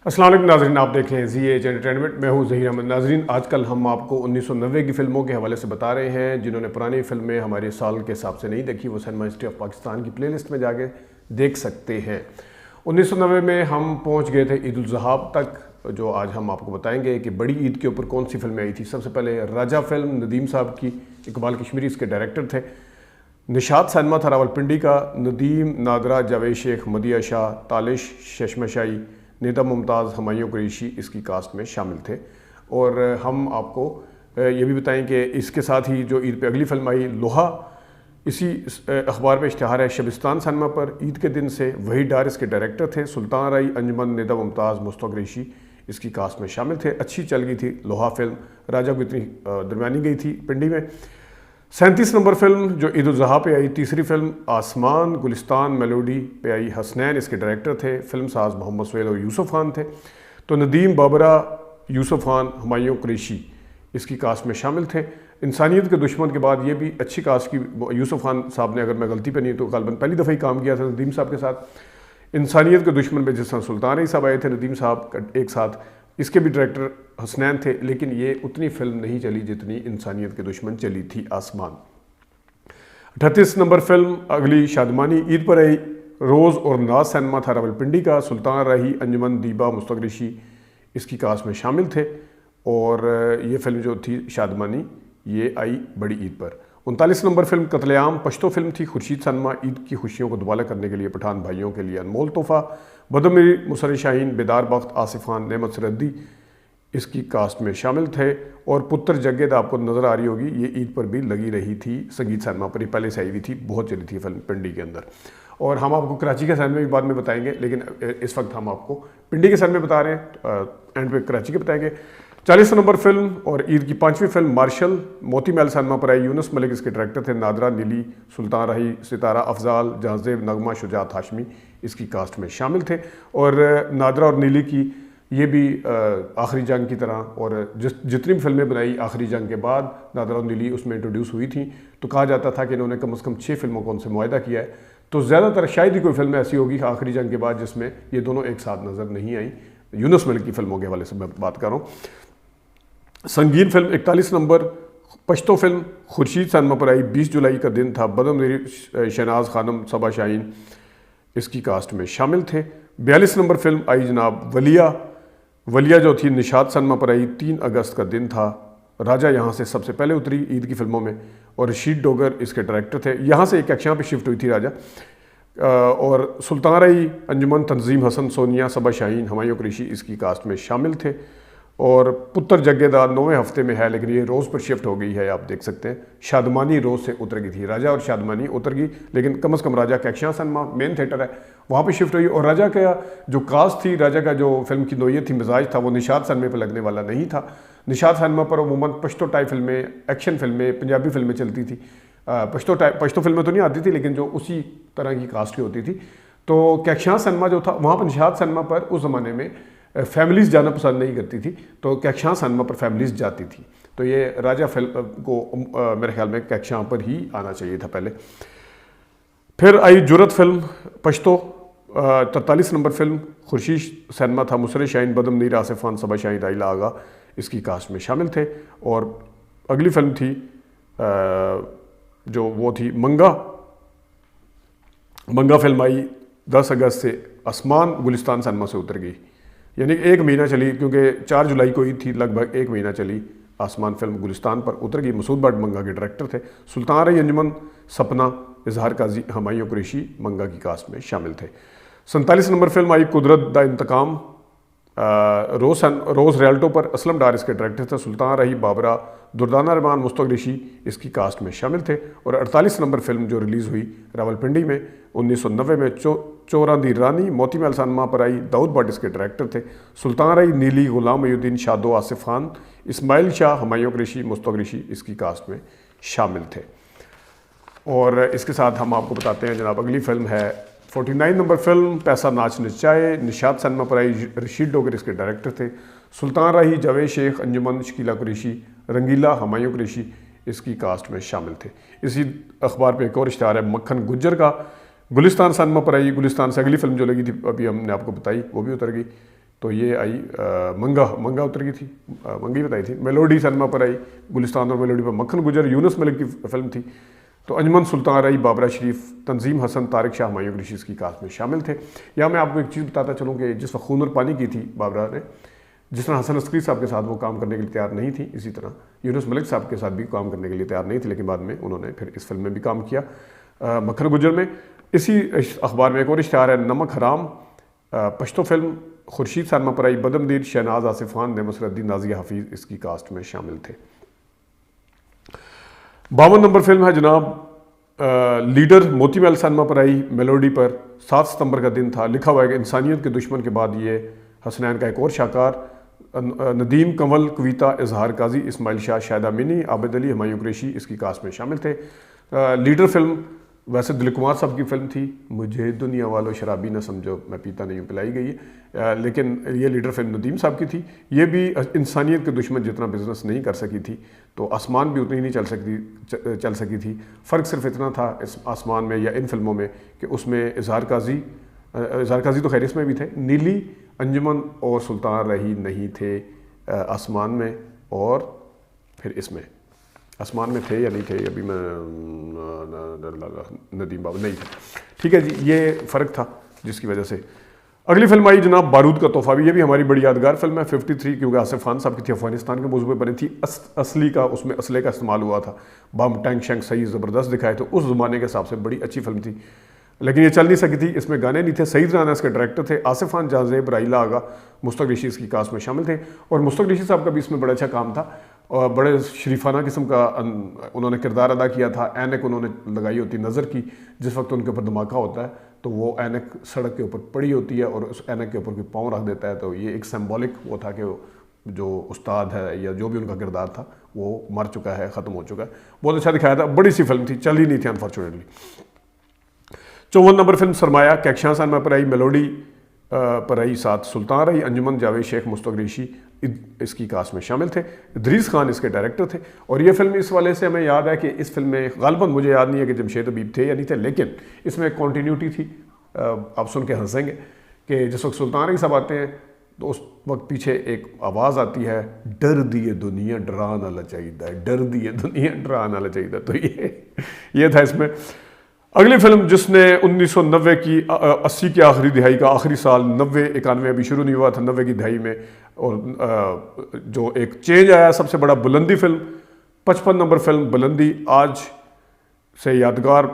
अस्सलाम वालेकुम नाज़रीन, आप देख रहे हैं जी एच एंटरटेनमेंट। मैं हूं ज़हीर अहमद। नाज़रीन, आजकल हम आपको 1990 की फ़िल्मों के हवाले से बता रहे हैं। जिन्होंने पुरानी फ़िल्में हमारे साल के हिसाब से नहीं देखी, वो सिनेमा हिस्ट्री ऑफ पाकिस्तान की प्लेलिस्ट में जाके देख सकते हैं। 1990 में हम पहुंच गए थे ईद उल ज़ुहा तक, जो आज हम आपको बताएंगे कि बड़ी ईद के ऊपर कौन सी फ़िल्में आई थी। सबसे पहले राजा फ़िल्म, नदीम साहब की, इकबाल कश्मीरी इसके डायरेक्टर थे। निशात सिनेमा था रावलपिंडी का। नदीम, नादरा, जावेद शेख, मदिया शाह, तालिश, शशमशाही, निदा मुमताज़, हुमायूं कुरैशी इसकी कास्ट में शामिल थे। और हम आपको ये भी बताएं कि इसके साथ ही जो ईद पे अगली फिल्म आई लोहा, इसी अखबार में इश्तिहार है शबिस्तान सिनेमा पर ईद के दिन से। वही डार इसके डायरेक्टर थे। सुल्तान राई, अंजुमन, निदा मुमताज़, मुस्तफ़ा कुरैशी इसकी कास्ट में शामिल थे। अच्छी चल गई थी लोहा फिल्म, राजा को इतनी दरमियानी गई थी पिंडी में। 37 नंबर फिल्म जो ईद उल ज़ुहा पे आई, तीसरी फिल्म आसमान गुलिस्तान मेलोडी पे आई। हसनैन इसके डायरेक्टर थे। फिल्म साज मोहम्मद सुहेल और यूसुफ खान थे। तो नदीम, बाबरा, यूसुफ खान, हुमायूं कुरैशी इसकी कास्ट में शामिल थे। इंसानियत के दुश्मन के बाद ये भी अच्छी कास्ट की, यूसुफ खान साहब ने, अगर मैं गलती पे नहीं तो गालबन पहली दफ़ा ही काम किया था नदीम साहब के साथ। इंसानियत के दुश्मन में जिस तरह सुल्तान राई साहब आए थे नदीम साहब एक साथ, इसके भी डायरेक्टर हसनैन थे। लेकिन ये उतनी फिल्म नहीं चली जितनी इंसानियत के दुश्मन चली थी आसमान। 38 नंबर फिल्म अगली शादमानी ईद पर आई। रोज़ और नाज सिनेमा था रावलपिंडी का। सुल्तान राही, अंजुमन, दीबा, मुस्तफ़ा कुरैशी इसकी कास्ट में शामिल थे। और ये फिल्म जो थी शादमानी, ये आई बड़ी ईद पर। 39 नंबर फिल्म कत्लेआम पश्तो फिल्म थी। खुर्शीद सिनेमा ईद की खुशियों को दुबाला करने के लिए पठान भाइयों के लिए अनमोल तोहफा। बदमिरी, मुसर शाहीन, बेदार बख्त, आसिफ खान, नेमत सरहदी इसकी कास्ट में शामिल थे। और पुत्र जगेद आपको नज़र आ रही होगी, ये ईद पर भी लगी रही थी संगीत सिनेमा पर। ये पहले से आई हुई थी, बहुत चली थी फिल्म पिंडी के अंदर। और हम आपको कराची के सिनेमा भी बाद में बताएंगे, लेकिन इस वक्त हम आपको पिंडी के सिनेमा बता रहे हैं, एंड पे कराची के बताएंगे। 40 नंबर फिल्म और ईद की 5वीं film martial Moti Mahal cinema पर आई। यूनुस मलिक इसके डायरेक्टर थे। नादरा, नीली, सुल्तान राही, सितारा अफजाल, जहाजेब, नगमा, शुजात हाशमी इसकी कास्ट में शामिल थे। और नादरा और नीली की ये भी आखिरी जंग की तरह, और जितनी भी फिल्में बनाई आखिरी जंग के बाद नादरा और नीली उसमें इंट्रोड्यूस हुई थी, तो कहा जाता था कि इन्होंने कम से कम 6 फिल्मों को उनसे मुआहदा किया है। तो ज़्यादातर शायद ही कोई फिल्म ऐसी होगी आखिरी जंग के बाद जिसमें ये दोनों एक साथ नज़र नहीं आई। यूनुस मलिक की फिल्मों के हवाले से मैं बात कर रहा हूँ। संगीन film 41 number Pashto film Khurshid cinema पर आई। 20 जुलाई का दिन था। बदम, शहनाज खानम, सबा शाहीन इसकी कास्ट में शामिल थे। 42 नंबर फिल्म आई जनाब वलिया जो थी निशात सिनेमा पर आई। 3 अगस्त का दिन था। राजा यहाँ से सबसे पहले उतरी ईद की फिल्मों में, और रशीद डोगर इसके डायरेक्टर थे। यहाँ से एक एक्शन पे शिफ्ट हुई थी राजा। और सुल्तान राई, अंजुमन, तंजीम हसन, सोनिया, सबा शाहीन, हुमायूं कुरैशी इसकी कास्ट में शामिल थे। और पुत्र जगेदार 9वें हफ्ते में है, लेकिन ये रोज़ पर शिफ्ट हो गई है, आप देख सकते हैं। शादमानी रोज़ से उतर गई थी, राजा और शादमानी उतर गई, लेकिन कम से कम राजा का एक्शन सिनेमा मेन थिएटर है वहाँ पे शिफ्ट हुई। और राजा का जो कास्ट थी, राजा का जो फिल्म की नोयत थी, मिजाज था, वो निशात सिनेमा पर लगने वाला नहीं था। निशात सिनेमा पर अमूमन पश्तो टाइप फिल्में, एक्शन फिल्में, पंजाबी फिल्में चलती थी। पश्तो फिल्में तो नहीं आती थी, लेकिन जो उसी तरह की कास्ट की होती थी। तो कैक्शा सिनेमा जो था, वहाँ पर निशात सिनेमा पर उस ज़माने में फैमिलीज़ जाना पसंद नहीं करती थी, तो कैक्शा सिनेमा पर फैमिलीज़ जाती थी। तो ये राजा फिल्म को मेरे ख्याल में कैक्शा पर ही आना चाहिए था पहले। फिर आई Jurat film Pashto. 43 number film Khurshid cinema था। मुसर शाहीन, बदम नीर, आसिफ खान, सबा शाहीन, राइला आगा इसकी कास्ट में शामिल थे। और अगली फिल्म थी जो वो थी मंगा फिल्म आई 10 अगस्त से। आसमान गुलिस्तान सिनेमा से उतर गई, यानी 1 महीना चली, क्योंकि 4 जुलाई को ईद थी, लगभग 1 महीना चली। आसमान फिल्म गुलिस्तान पर उतर गई। मसूद भट्ट मंगा के डायरेक्टर थे। सुल्तान राई, अंजुमन, सपना, इजहार काजी, हुमायूं कुरैशी मंगा की कास्ट में शामिल थे। 47 नंबर फिल्म आई कुदरत दा इंतकाम। रोज़ रियल्टो पर। असलम डार इसके डायरेक्टर थे। सुल्तान राही, बाबरा, दुर्दाना रहमान, मुस्तफ़ा कुरैशी इसकी कास्ट में शामिल थे। और 48 नंबर फिल्म जो रिलीज़ हुई रावलपिंडी में 1990 में, चोरां दी रानी मोती महल सिनेमा पर आई। दाऊद भट्ट इसके डायरेक्टर थे। सुल्तान राई, नीली, गुलाम मोहुद्दीन, शादो, आसिफ खान, इस्माइल शाह, हुमायूं कुरैशी, मुस्तफ़ा कुरैशी इसकी कास्ट में शामिल थे। और इसके साथ हम आपको बताते हैं जनाब अगली फिल्म है 49 नंबर फिल्म पैसा नाच नचाए। निशात सिनेमा पर आई। रशीद डोगर इसके डायरेक्टर थे। सुल्तान राही, जावेद शेख, अंजुमन, शकीला कुरैशी, रंगीला, हुमायूं कुरैशी इसकी कास्ट में शामिल थे। इसी अखबार पे एक और इश्तिहार है मक्खन गुज्जर का। गुलिस्तान सिनेमा पर आई। गुलिस्तान से अगली फिल्म जो लगी थी, अभी हमने आपको बताई, वो भी उतर गई। तो ये आई मंगा उतर गई थी, मंगी बताई थी। मेलोडी सनमा पर आई, गुलिस्तान और मेलोडी पर मक्खन गुजर यूनुस मलिक की फिल्म थी। तो अंजमन सुल्तान रही, बाबरा शरीफ, तंजीम हसन, तारिक शाह, हुमायूं कुरैशी इसकी कास्ट में शामिल थे। यहाँ मैं आपको एक चीज़ बताता चलूँ कि जिस वक्त खून और पानी की थी बाबरा ने, जिस तरह हसन अस्करी साहब के साथ वो काम करने के लिए तैयार नहीं थी, इसी तरह यूनुस मलिक साहब के साथ भी काम करने के लिए तैयार नहीं थी, लेकिन बाद में उन्होंने फिर इस फिल्म में भी काम किया मक्खन गुजर में। इसी अखबार में एक और इश्तिहार है, नमक हराम पश्तो फिल्म, खुर्शीद सरमा पर आई, बदमदीर, शहनाज आसिफ खान, नेमसरुद्दीन, नाजिया हफीज़ इसकी कास्ट में शामिल थे। 52 नंबर फिल्म है जनाब लीडर, मोती महल सनमा पर आई, मेलोडी पर 7 सितंबर का दिन था। लिखा हुआ है कि इंसानियत के दुश्मन के बाद ये हसनैन का एक और शाहकार, नदीम, कंवल, कविता, इजहार काजी, इस्माइल शाह, शाहिदा मिनी, आबिद अली, हुमायूं कुरैशी इसकी कास्ट में शामिल थे। लीडर फिल्म वैसे दिलीप कुमार साहब की फिल्म थी, मुझे दुनिया वालों शराबी न समझो मैं पीता नहीं हूँ पिलाई गई है, लेकिन ये लीडर फिल्म नदीम साहब की थी। ये भी इंसानियत के दुश्मन जितना बिजनेस नहीं कर सकी थी, तो आसमान भी उतनी नहीं चल सकी थी। फ़र्क सिर्फ इतना था इस आसमान में या इन फिल्मों में कि उसमें इजहार काजी तो खैर इसमें भी थे, नीली, अंजुमन और सुल्तान रही नहीं थे आसमान में, और फिर इसमें आसमान में थे या नहीं थे, अभी मैं नदीम बाबू नहीं थे। ठीक है जी, ये फ़र्क था जिसकी वजह से। अगली फिल्म आई जनाब बारूद का तोहफा भी, ये भी हमारी बड़ी यादगार फिल्म है 53, क्योंकि आसिफ खान साहब की थी, अफगानिस्तान के मौजू पर बनी थी। असली का उसमें असले का इस्तेमाल हुआ था, बम टैंक शैंक सही ज़बरदस्त दिखाए, तो उस ज़माने के हिसाब से बड़ी अच्छी फिल्म थी, लेकिन ये चल नहीं सकी थी। इसमें गाने नहीं थे। सईद राना इसके डायरेक्टर थे, आसिफ खान, जाजेब, राइला आगा, मुस्तक ऋषि इसकी कास्ट में शामिल थे। और मुस्तक ऋषि साहब का भी इसमें बड़ा अच्छा काम था, और बड़े शरीफाना किस्म का उन्होंने किरदार अदा किया था। ऐनक उन्होंने लगाई होती नज़र की, जिस वक्त उनके ऊपर धमाका होता है तो वो ऐनक सड़क के ऊपर पड़ी होती है और उस ऐनक के ऊपर कोई पाँव रख देता है, तो ये एक सिंबॉलिक वो था कि जो उस्ताद है या जो भी उनका किरदार था वो मर चुका है, ख़त्म हो चुका है। बहुत अच्छा दिखाया था, बड़ी सी फिल्म थी, चल ही नहीं थी अनफॉर्चुनेटली। 54 नंबर फिल्म सरमाया, कैक्शां सनमा पर आई, मेलोडी पर आई, 7 सुल्तान रही, अंजुमन, जावेद शेख, मुस्तक ऋषि इसकी कास्ट में शामिल थे। इदरीस खान इसके डायरेक्टर थे। और ये फिल्म इस वाले से हमें याद है कि इस फिल्म में गालिबन मुझे याद नहीं है कि जमशेद हबीब थे या नहीं थे, लेकिन इसमें एक कॉन्टीन्यूटी थी। आप सुन के हंसेंगे कि जिस वक्त सुल्तान रही साहब आते हैं तो उस वक्त पीछे एक आवाज़ आती है, डर दिए दुनिया डरा ना चाहिए, डर दिए दुनिया डरा ना चाहिए। तो ये था इसमें। अगली फिल्म जिसने 1990 की 80 की आखिरी दिहाई का आखिरी साल, 90 91 अभी शुरू नहीं हुआ था 90 की दिहाई में, और जो एक चेंज आया सबसे बड़ा, बुलंदी फिल्म। 55 नंबर फिल्म बुलंदी, आज से यादगार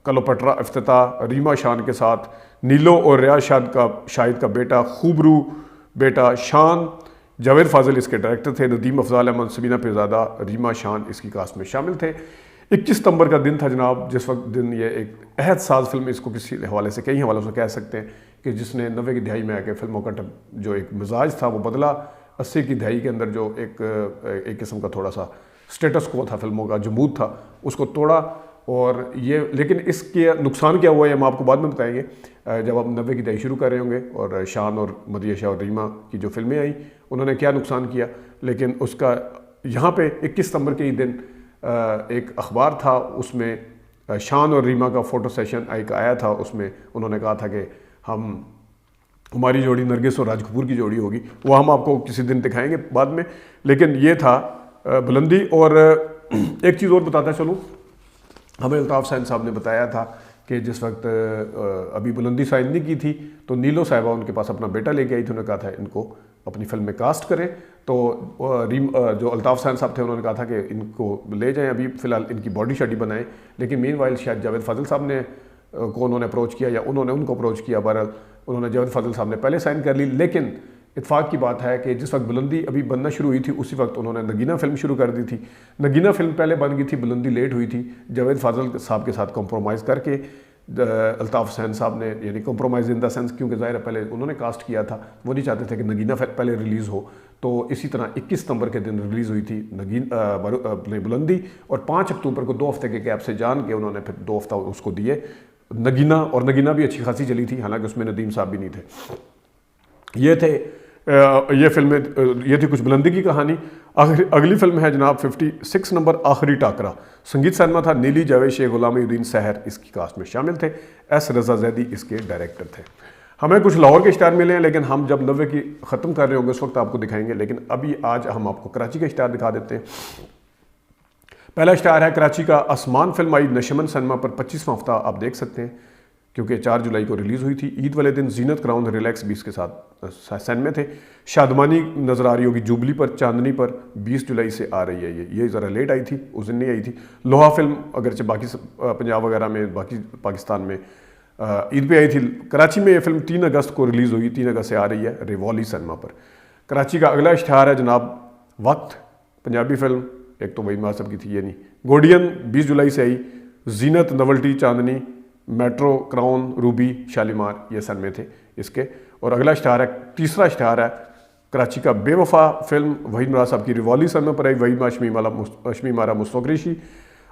कलोपट्रा इफ्तिताह, रीमा शान के साथ, नीलो और रियाज शाहिद का बेटा, खूबरू बेटा शान, जावेद फाजिल इसके डायरेक्टर थे, नदीम अफजाल अहमद, सबीना पिरज़ादा, रीमा शान इसकी कास्ट में शामिल थे। 21 सितंबर का दिन था जनाब, जिस वक्त दिन ये एक अहद साज फिल्म, इसको किसी हवाले से कई हवालों से कह सकते हैं, कि जिसने 90 की दिहाई में आके फिल्मों का जो एक मिजाज था वो बदला। 80 की दिहाई के अंदर जो एक किस्म का थोड़ा सा स्टेटस को था फिल्मों का, जो मूड था उसको तोड़ा। और ये लेकिन इसके नुकसान क्या हुआ है हम आपको बाद में बताएंगे, जब आप 90 की दिहाई शुरू कर रहे होंगे और शान और मदिया शाह और रीमा की जो फिल्में आई उन्होंने क्या नुकसान किया। लेकिन उसका यहाँ पे 21 सितंबर के ही दिन एक अखबार था, उसमें शान और रीमा का फ़ोटो सेशन एक आया था। उसमें उन्होंने कहा था कि हमारी जोड़ी नरगिस और राज कपूर की जोड़ी होगी, वो हम आपको किसी दिन दिखाएंगे बाद में। लेकिन ये था बुलंदी। और एक चीज़ और बताता चलूँ, हमें अल्ताफ़ हुसैन साहब ने बताया था कि जिस वक्त अभी बुलंदी साइन नहीं की थी तो नीलो साहिबा उनके पास अपना बेटा लेके आई थी, उन्होंने कहा था इनको अपनी फिल्म में कास्ट करें। तो जो अल्ताफ़ हुसैन साहब थे उन्होंने कहा था कि इनको ले जाएं, अभी फ़िलहाल इनकी बॉडी शाडी बनाएं। लेकिन मीन वाइल शायद जावेद फाजिल साहब ने को उन्होंने अप्रोच किया या उन्होंने उनको अप्रोच किया, बहरहाल उन्होंने जावेद फाजिल साहब ने पहले साइन कर ली। लेकिन इत्फाक की बात है कि जिस वक्त बुलंदी अभी बनना शुरू हुई थी उसी वक्त उन्होंने नगीना फिल्म शुरू कर दी थी। नगीना फिल्म पहले बन गई थी, बुलंदी लेट हुई थी। जावेद फाजिल साहब के साथ कॉम्प्रोमाइज़ करके अल्ताफ़ हुसैन साहब ने, यानी कॉम्प्रोमाइज़ इन द सेंस, क्योंकि ज़ाहिर है पहले उन्होंने कास्ट किया था, वो नहीं चाहते थे कि नगीना पहले रिलीज़ हो। तो इसी तरह 21 सितंबर के दिन रिलीज़ हुई थी बुलंदी, और 5 अक्टूबर को 2 हफ्ते के गैप से जान के उन्होंने फिर 2 हफ्ता उसको दिए नगीना। और नगीना भी अच्छी खासी चली थी, हालांकि उसमें नदीम साहब भी नहीं थे। ये थे ये फिल्में, ये थी कुछ बुलंदी की कहानी। अगली फिल्म है जनाब 56 नंबर आखिरी टाकरा। संगीत सनमा था, नीली, जावेद शेख, गुलामुद्दीन सहर इसकी कास्ट में शामिल थे। एस रज़ा ज़ैदी इसके डायरेक्टर थे। हमें कुछ लाहौर के स्टार मिले हैं, लेकिन हम जब 90 की ख़त्म कर रहे होंगे उस वक्त आपको दिखाएंगे। लेकिन अभी आज हम आपको कराची के स्टार दिखा देते हैं। पहला स्टार है कराची का। आसमान फिल्म आई नशमन सिनेमा पर 25वां हफ्ता आप देख सकते हैं, क्योंकि 4 जुलाई को रिलीज़ हुई थी। ईद वाले दिन जीनत क्राउन रिलैक्स 20 के साथ सिनेमा थे। शादमानी नज़र आ रही होगी जुबली पर, चांदनी पर 20 जुलाई से आ रही है। ये ज़रा लेट आई थी, उस दिन नहीं आई थी। लोहा फिल्म अगरचे बाकी पंजाब वगैरह में, बाकी पाकिस्तान में ईद पे आई थी। कराची में ये फिल्म 3 अगस्त को रिलीज़ हुई, 3 अगस्त से आ रही है रिवॉली सिनेमा पर। कराची का अगला इश्तिहार है जनाब वक्त, पंजाबी फिल्म, एक तो वही मासब की थी, ये नहीं। गोडियन 20 जुलाई से आई। जीनत, नवल्टी, चांदनी, मेट्रो, क्राउन, रूबी, शालीमार ये सिनेमे थे इसके। और अगला इश्तिहार है, तीसरा इश्तिहार है कराची का बेवफा फिल्म, वहीद मुराद साहब की रिवॉली सिनेमा पर आई। वहीद अशमी मारा मुस्तगरिशी,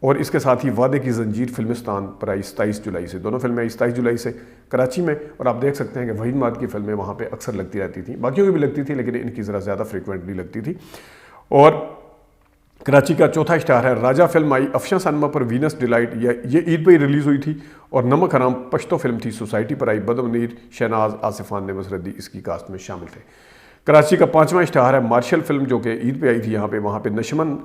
और इसके साथ ही वादे की जंजीर फिल्मिस्तान पर आई 27 जुलाई से। दोनों फिल्में आई 27 जुलाई से कराची में। और आप देख सकते हैं कि वहीद मुराद की फिल्में वहाँ पे अक्सर लगती रहती थी, बाकियों की भी लगती थी, लेकिन इनकी ज़रा ज़्यादा फ्रिक्वेंटली लगती थी। और कराची का चौथा इश्तिहार है राजा फिल्म आई अफशा सिनेमा पर, वीनस डिलाइट, ये ईद पर ही रिलीज़ हुई थी। और नमक हराम पश्तो फिल्म थी, सोसाइटी पर आई। बदमनीर, शहनाज, आसिफान, नेमस रद्दी इसकी कास्ट में शामिल थे। कराची का 5वां इश्तिहार है मार्शल फिल्म, जो कि ईद पे आई थी। वहाँ पे नशमन,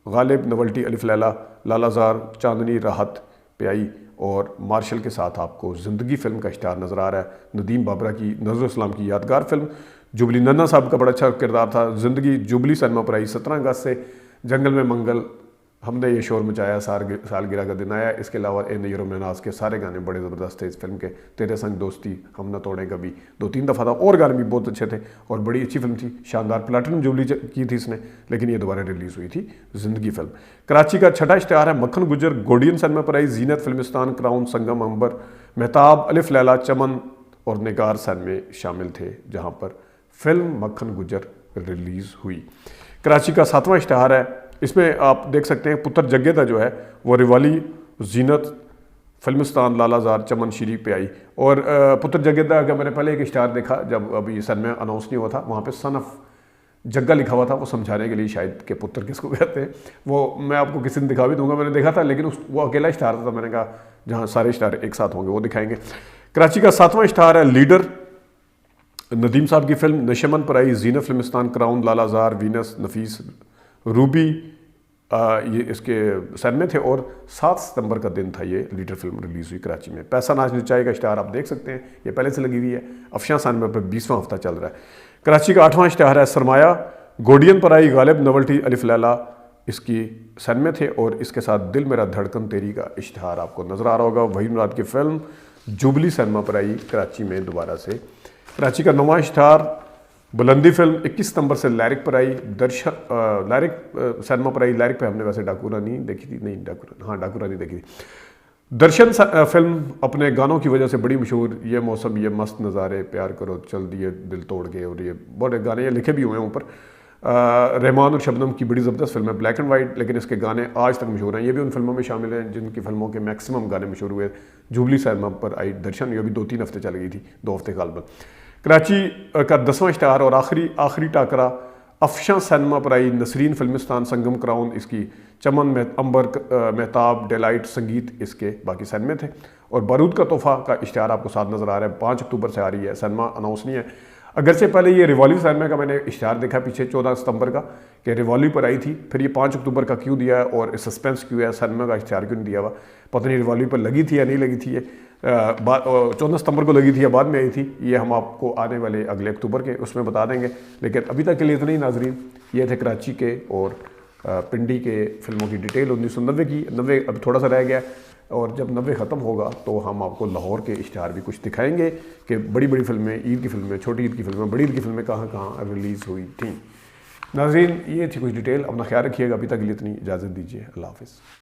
गालिब, नवल्टी, अलिफ लैला, लालाजार, चांदनी, राहत पे आई। और मार्शल के साथ आपको ज़िंदगी फिल्म का इश्तिहार नज़र आ रहा है। नदीम बाबरा की, नज़रुल इस्लाम की यादगार फिल्म। जुबली नन्ना साहब का बड़ा अच्छा किरदार था। ज़िंदगी जुबली सिनेमा पर आई 17 अगस्त से। जंगल में मंगल, हमने ये शोर मचाया, सालगिरह का दिन आया। इसके अलावा ए नैरो में नाज के सारे गाने बड़े ज़बरदस्त थे इस फिल्म के। तेरे संग दोस्ती, हम न तोड़े कभी 2-3 दफ़ा था, और गाने भी बहुत अच्छे थे और बड़ी अच्छी फिल्म थी। शानदार प्लेटिनम जुबली की थी इसने, लेकिन ये दोबारा रिलीज़ हुई थी ज़िंदगी फिल्म। कराची का छठा इश्तिहार है मक्खन गुजर, गोडियन सिनेमा पर आई। जीनत फिल्मिस्तान, क्राउन, संगम, अंबर, मेहताब, अलिफ लैला, चमन और निगार सिनेमे शामिल थे, जहाँ पर फिल्म मक्खन गुजर रिलीज़ हुई। कराची का 7वां इश्तिहार है, इसमें आप देख सकते हैं पुत्र जग्गेदा जो है वो रिवाली, जीनत फिल्मिस्तान, लालाजार, चमन शीरी पे आई। और पुत्र जग्गेदा का मैंने पहले एक इश्तिहार देखा जब अभी सिनेमा अनाउंस नहीं हुआ था, वहाँ पे सन ऑफ जग्गा लिखा हुआ था, वो समझाने के लिए शायद कि पुत्र किसको कहते हैं। वो मैं आपको किसी दिन दिखा भी दूंगा, मैंने देखा था, लेकिन वो अकेला इश्तिहार था। मैंने कहा जहाँ सारे इश्तिहार एक साथ होंगे वो दिखाएंगे। कराची का 7वां इश्तिहार है लीडर, नदीम साहब की फिल्म, नशमन पर आई। जीनत फिल्मिस्तान, क्राउन, लालाजार, वीनस, नफीस, रूबी ये इसके सिनेमे थे। और 7 सितंबर का दिन था ये लीडर फिल्म रिलीज़ हुई कराची में। पैसा नाच नचाए का इश्तिहार आप देख सकते हैं, ये पहले से लगी हुई है। अफशा सिनेमा पर 20वां हफ्ता चल रहा है। कराची का 8वां इश्तिहार है सरमाया, गोडियन पर आई। गालिब, नवल्टी, अलिफ लैला इसकी सिनेमे थे। और इसके साथ दिल मेरा धड़कन तेरी का इश्तिहार आपको नज़र आ रहा होगा। वहीद मुराद की फिल्म जुबली सिनेमा पर आई कराची में दोबारा से। कराची का 9वां इश्तिहार बुलंदी फिल्म 21 सितंबर से लैरिक पर आई। दर्शन लैरिक सिनेमा पर आई। लैरिक पे हमने वैसे डाकू रानी देखी थी, नहीं डाकू रानी देखी थी। दर्शन फिल्म अपने गानों की वजह से बड़ी मशहूर, ये मौसम, ये मस्त नज़ारे, प्यार करो चल दिए दिल तोड़ के, और ये बड़े गाने ये लिखे भी हुए हैं ऊपर। रहमान और शबनम की बड़ी ज़बरदस्त फिल्म है, ब्लैक एंड वाइट, लेकिन इसके गाने आज तक मशहूर हैं। ये भी उन फिल्मों में शामिल हैं जिनकी फिल्मों के मैक्सिमम गाने मशहूर हुए। जुबली सिनेमा पर आई दर्शन, ये भी 2-3 हफ्ते चल गई थी, 2 हफ्ते का एल्बम। कराची का 10वां इश्तिहार और आखिरी टाकरा अफशा सिनेमा पर आई। नसरीन फिल्मिस्तान, संगम, क्राउन इसकी, चमन, अंबर, मेहताब, डेलाइट, संगीत इसके बाकी सिनेमे थे। और बारूद का तोहफा का इश्तिहार आपको साथ नज़र आ रहा है, 5 अक्टूबर से आ रही है। सिनेमा अनाउंस नहीं है, अगरचे पहले ये रिवॉल्व सिनेमा का मैंने इश्तिहार देखा पीछे 14 सितंबर का कि रिवॉल्व पर आई थी, फिर ये 5 अक्टूबर का क्यों दिया है और सस्पेंस क्यों है, सिनेमा का इश्तिहार क्यों नहीं दिया हुआ, पता नहीं रिवॉल्व पर लगी थी या नहीं लगी थी। ये 14 सितंबर को लगी थी या बाद में आई थी, ये हम आपको आने वाले अगले अक्टूबर के उसमें बता देंगे। लेकिन अभी तक के लिए इतना ही नाजरीन, ये थे कराची के और पिंडी के फिल्मों की डिटेल 1990 की। 90 अब थोड़ा सा रह गया, और जब 90 ख़त्म होगा तो हम आपको लाहौर के इश्तिहार भी कुछ दिखाएंगे कि बड़ी बड़ी फिल्में, ईद की फिल्में, छोटी ईद की फिल्में, बड़ी ईद की फिल्में कहाँ कहाँ रिलीज़ हुई थी। नाज़रीन ये थी कुछ डिटेल, अपना ख्याल रखिएगा। अभी तक के लिए इतनी इजाज़त दीजिए, अल्लाह हाफ़िज़।